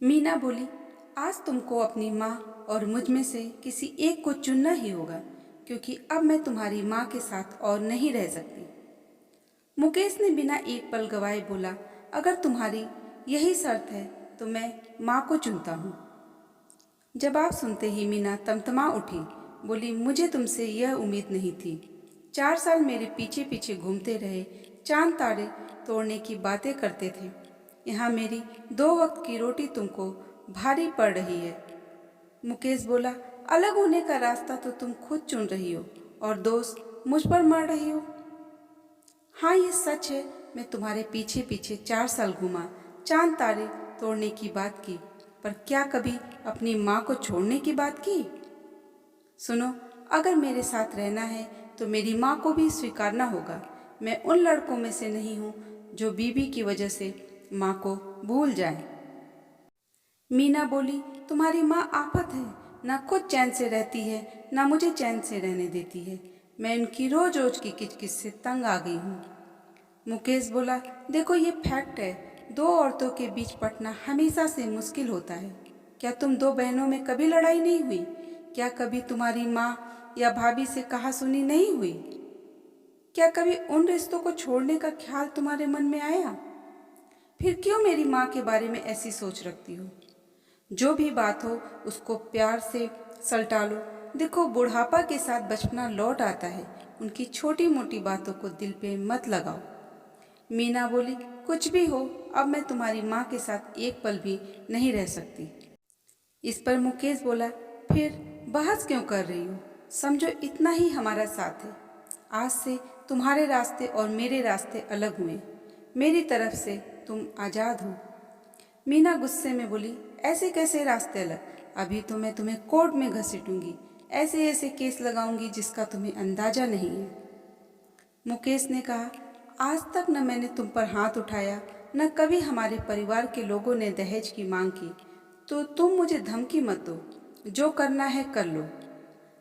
मीना बोली, आज तुमको अपनी माँ और मुझ में से किसी एक को चुनना ही होगा, क्योंकि अब मैं तुम्हारी माँ के साथ और नहीं रह सकती। मुकेश ने बिना एक पल गवाए बोला, अगर तुम्हारी यही शर्त है तो मैं माँ को चुनता हूँ। जवाब सुनते ही मीना तमतमा उठी, बोली, मुझे तुमसे यह उम्मीद नहीं थी। 4 साल मेरे पीछे पीछे घूमते रहे, चांद तारे तोड़ने की बातें करते थे। यहाँ मेरी 2 वक्त की रोटी तुमको भारी पड़ रही है। मुकेश बोला, अलग होने का रास्ता तो तुम खुद चुन रही हो और दोष मुझ पर मार रही हो। हाँ, ये सच है, मैं तुम्हारे पीछे पीछे 4 साल घूमा, चांद तारे तोड़ने की बात की, पर क्या कभी अपनी माँ को छोड़ने की बात की? सुनो, अगर मेरे साथ रहना है तो मेरी माँ को भी स्वीकारना होगा। मैं उन लड़कों में से नहीं हूँ जो बीबी की वजह से माँ को भूल जाए। मीना बोली, तुम्हारी माँ आफत है, ना खुद चैन से रहती है ना मुझे चैन से रहने देती है। मैं उनकी रोज रोज की किचकिच से तंग आ गई हूँ। मुकेश बोला, देखो ये फैक्ट है, 2 औरतों के बीच पटना हमेशा से मुश्किल होता है। क्या तुम 2 बहनों में कभी लड़ाई नहीं हुई? क्या कभी तुम्हारी माँ या भाभी से कहा सुनी नहीं हुई? क्या कभी उन रिश्तों को छोड़ने का ख्याल तुम्हारे मन में आया? फिर क्यों मेरी माँ के बारे में ऐसी सोच रखती हो? जो भी बात हो उसको प्यार से सलटा लो। देखो, बुढ़ापा के साथ बचपना लौट आता है। उनकी छोटी मोटी बातों को दिल पे मत लगाओ। मीना बोली, कुछ भी हो, अब मैं तुम्हारी माँ के साथ एक पल भी नहीं रह सकती। इस पर मुकेश बोला, फिर बहस क्यों कर रही हो? समझो इतना ही हमारा साथ है। आज से तुम्हारे रास्ते और मेरे रास्ते अलग हुए। मेरी तरफ से तुम आज़ाद हो। मीना गुस्से में बोली, ऐसे कैसे रास्ते अलग? अभी तो मैं तुम्हें कोर्ट में घसीटूंगी, ऐसे ऐसे केस लगाऊंगी जिसका तुम्हें अंदाजा नहीं है। मुकेश ने कहा, आज तक न मैंने तुम पर हाथ उठाया, न कभी हमारे परिवार के लोगों ने दहेज की मांग की, तो तुम मुझे धमकी मत दो। जो करना है कर लो।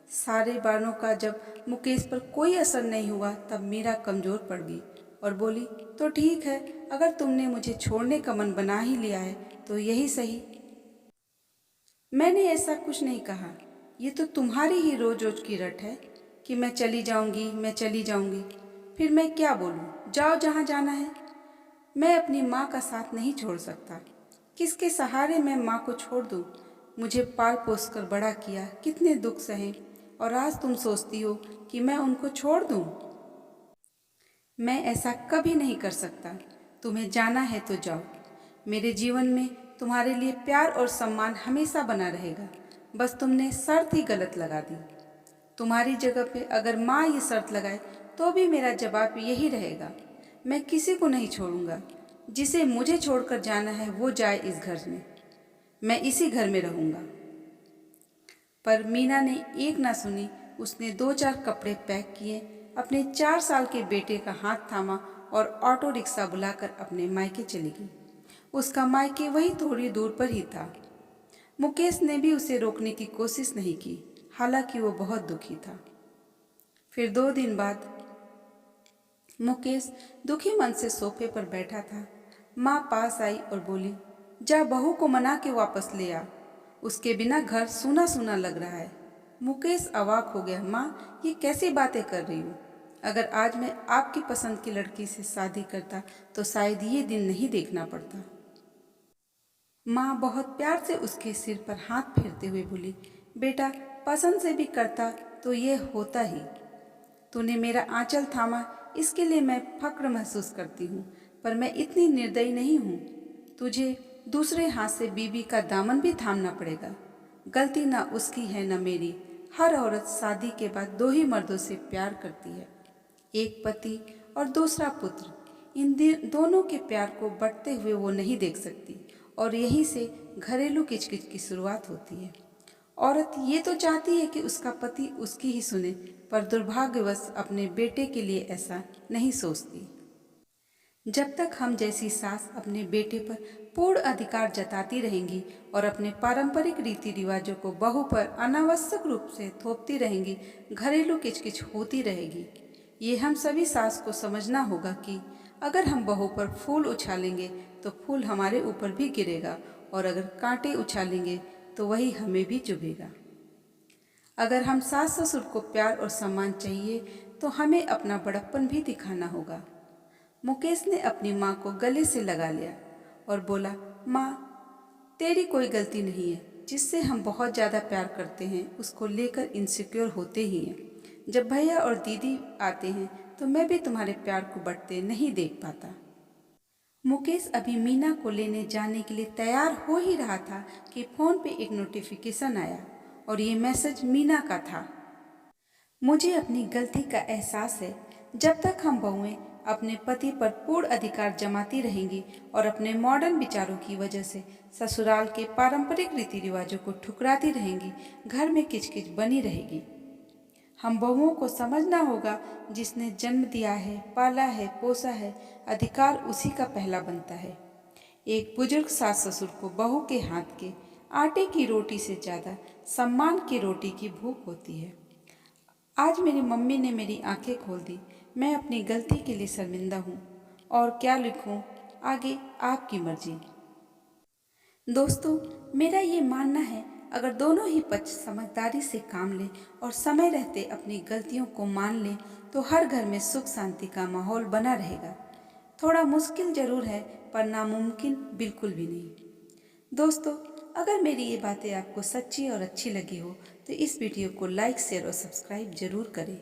सारे बाणों का जब मुकेश पर कोई असर नहीं हुआ तब मीरा कमज़ोर पड़ गई और बोली, तो ठीक है, अगर तुमने मुझे छोड़ने का मन बना ही लिया है तो यही सही। मैंने ऐसा कुछ नहीं कहा। ये तो तुम्हारी ही रोज रोज की रट है कि मैं चली जाऊंगी, मैं चली जाऊंगी। फिर मैं क्या बोलूं? जाओ जहां जाना है। मैं अपनी माँ का साथ नहीं छोड़ सकता। किसके सहारे मैं माँ को छोड़ दूं? मुझे पाल पोस कर बड़ा किया, कितने दुख सहे, और आज तुम सोचती हो कि मैं उनको छोड़ दूं? मैं ऐसा कभी नहीं कर सकता। तुम्हें जाना है तो जाओ। मेरे जीवन में तुम्हारे लिए प्यार और सम्मान हमेशा बना रहेगा। बस तुमने शर्त ही गलत लगा दी। तुम्हारी जगह पे अगर माँ ये शर्त लगाए तो भी मेरा जवाब यही रहेगा, मैं किसी को नहीं छोड़ूंगा। जिसे मुझे छोड़कर जाना है वो जाए इस घर में, मैं इसी घर में रहूंगा। पर मीना ने एक ना सुनी। उसने 2-4 कपड़े पैक किए, अपने 4 साल के बेटे का हाथ थामा और ऑटो रिक्शा बुलाकर अपने मायके चली गई। उसका मायके वही थोड़ी दूर पर ही था। मुकेश ने भी उसे रोकने की कोशिश नहीं की, हालांकि वो बहुत दुखी था। फिर 2 दिन बाद मुकेश दुखी मन से सोफे पर बैठा था। माँ पास आई और बोली, जा बहू को मना के वापस ले आ, उसके बिना घर सूना सूना लग रहा है। मुकेश अवाक हो गया, माँ ये कैसी बातें कर रही हो? अगर आज मैं आपकी पसंद की लड़की से शादी करता तो शायद ये दिन नहीं देखना पड़ता। माँ बहुत प्यार से उसके सिर पर हाथ फेरते हुए बोली, बेटा पसंद से भी करता तो ये होता ही। तूने मेरा आंचल थामा, इसके लिए मैं फक्र महसूस करती हूँ, पर मैं इतनी निर्दयी नहीं हूँ। तुझे दूसरे हाथ से बीबी का दामन भी थामना पड़ेगा। गलती ना उसकी है ना मेरी। हर औरत शादी के बाद 2 ही मर्दों से प्यार करती है, एक पति और दूसरा पुत्र। इन दोनों के प्यार को बढ़ते हुए वो नहीं देख सकती, और यहीं से घरेलू किचकिच की शुरुआत होती है। औरत ये तो चाहती है कि उसका पति उसकी ही सुने, पर दुर्भाग्यवश अपने बेटे के लिए ऐसा नहीं सोचती। जब तक हम जैसी सास अपने बेटे पर पूर्ण अधिकार जताती रहेंगी और अपने पारंपरिक रीति रिवाजों को बहू पर अनावश्यक रूप से थोपती रहेंगी, घरेलू किचकिच होती रहेगी। ये हम सभी सास को समझना होगा कि अगर हम बहू पर फूल उछालेंगे तो फूल हमारे ऊपर भी गिरेगा, और अगर कांटे उछालेंगे तो वही हमें भी चुभेगा। अगर हम सास ससुर को प्यार और सम्मान चाहिए तो हमें अपना बड़प्पन भी दिखाना होगा। मुकेश ने अपनी माँ को गले से लगा लिया और बोला, माँ, तेरी कोई गलती नहीं है। जिससे हम बहुत ज़्यादा प्यार करते हैं उसको लेकर इनसिक्योर होते ही हैं। जब भैया और दीदी आते हैं तो मैं भी तुम्हारे प्यार को बढ़ते नहीं देख पाता। मुकेश अभी मीना को लेने जाने के लिए तैयार हो ही रहा था कि फ़ोन पे एक नोटिफिकेशन आया और ये मैसेज मीना का था। मुझे अपनी गलती का एहसास है। जब तक हम बहुएं अपने पति पर पूर्ण अधिकार जमाती रहेंगी और अपने मॉडर्न विचारों की वजह से ससुराल के पारंपरिक रीति रिवाजों को ठुकराती रहेंगी, घर में किचकिच बनी रहेगी। हम बहुओं को समझना होगा, जिसने जन्म दिया है, पाला है, पोसा है, अधिकार उसी का पहला बनता है। एक बुजुर्ग सास ससुर को बहू के हाथ के आटे की रोटी से ज़्यादा सम्मान की रोटी की भूख होती है। आज मेरी मम्मी ने मेरी आंखें खोल दी। मैं अपनी गलती के लिए शर्मिंदा हूँ, और क्या लिखूँ आगे आपकी मर्जी। दोस्तों, मेरा ये मानना है, अगर दोनों ही पक्ष समझदारी से काम लें और समय रहते अपनी गलतियों को मान लें तो हर घर में सुख शांति का माहौल बना रहेगा। थोड़ा मुश्किल जरूर है, पर नामुमकिन बिल्कुल भी नहीं। दोस्तों, अगर मेरी ये बातें आपको सच्ची और अच्छी लगी हो तो इस वीडियो को लाइक, शेयर और सब्सक्राइब जरूर करें।